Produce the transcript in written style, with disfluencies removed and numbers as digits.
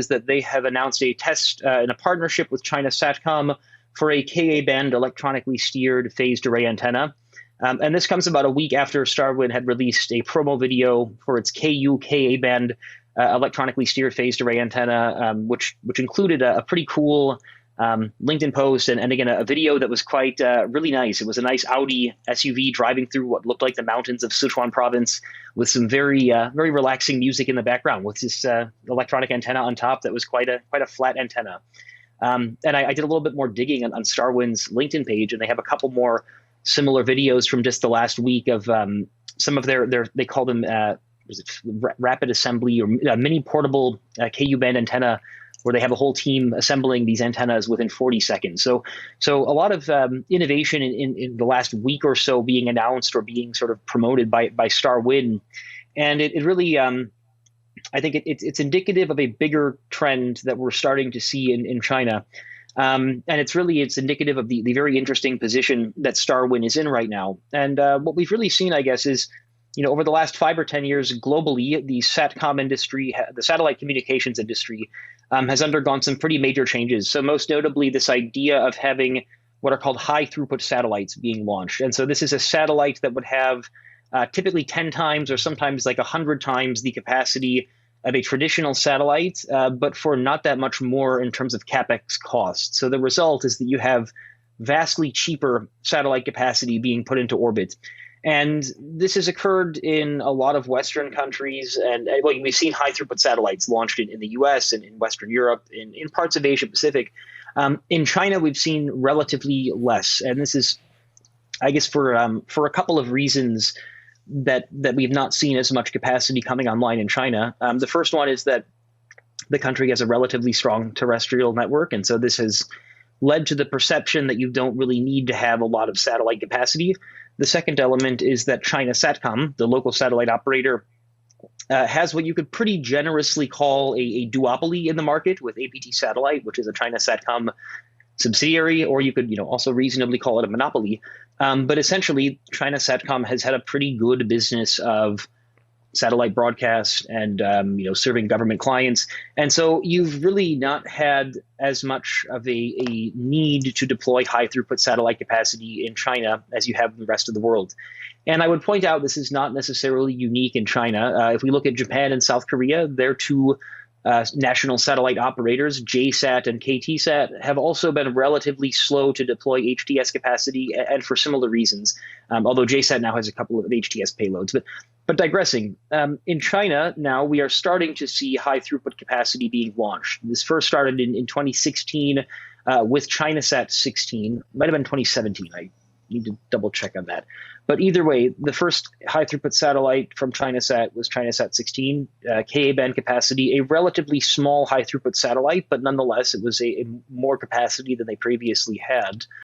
is that they have announced a test in a partnership with China Satcom for a Ka-band electronically steered phased array antenna. And this comes about a week after StarWin had released a promo video for its Ku Ka-band electronically steered phased array antenna, which included a pretty cool LinkedIn post and again a video that was quite really nice. It was a nice Audi SUV driving through what looked like the mountains of Sichuan province with some very relaxing music in the background with this electronic antenna on top that was quite a flat antenna. And I did a little bit more digging on StarWin's LinkedIn page, and they have a couple more similar videos from just the last week of some of their they call them rapid assembly or mini portable Ku band antenna, where they have a whole team assembling these antennas within 40 seconds. So a lot of innovation in the last week or so being announced or being sort of promoted by StarWin, and it really I think it's indicative of a bigger trend that we're starting to see in China. And it's indicative of the very interesting position that StarWin is in right now. And what we've really seen, I guess, is, over the last 5 or 10 years globally, the Satcom industry, the satellite communications industry, has undergone some pretty major changes. So most notably, this idea of having what are called high throughput satellites being launched. And so this is a satellite that would have typically 10 times or sometimes like 100 times the capacity of a traditional satellite, but for not that much more in terms of CapEx cost. So the result is that you have vastly cheaper satellite capacity being put into orbit. And this has occurred in a lot of Western countries. And we've seen high throughput satellites launched in the US and in Western Europe, in parts of Asia Pacific. In China, we've seen relatively less. And this is, I guess, for a couple of reasons that we've not seen as much capacity coming online in China. The first one is that the country has a relatively strong terrestrial network. And so this has led to the perception that you don't really need to have a lot of satellite capacity. The second element is that China Satcom, the local satellite operator, has what you could pretty generously call a duopoly in the market with APT Satellite, which is a China Satcom subsidiary, or you could also reasonably call it a monopoly. But essentially, China Satcom has had a pretty good business of satellite broadcast and serving government clients. And so you've really not had as much of a need to deploy high throughput satellite capacity in China as you have in the rest of the world. And I would point out this is not necessarily unique in China. If we look at Japan and South Korea, their two national satellite operators, JSAT and KTSat, have also been relatively slow to deploy HTS capacity, and for similar reasons, although JSAT now has a couple of HTS payloads. But digressing, in China now we are starting to see high throughput capacity being launched. This first started in 2016 with ChinaSat 16, might have been 2017. I need to double check on that. But either way, the first high throughput satellite from ChinaSat was ChinaSat 16, Ka-band capacity, a relatively small high throughput satellite, but nonetheless, it was a more capacity than they previously had.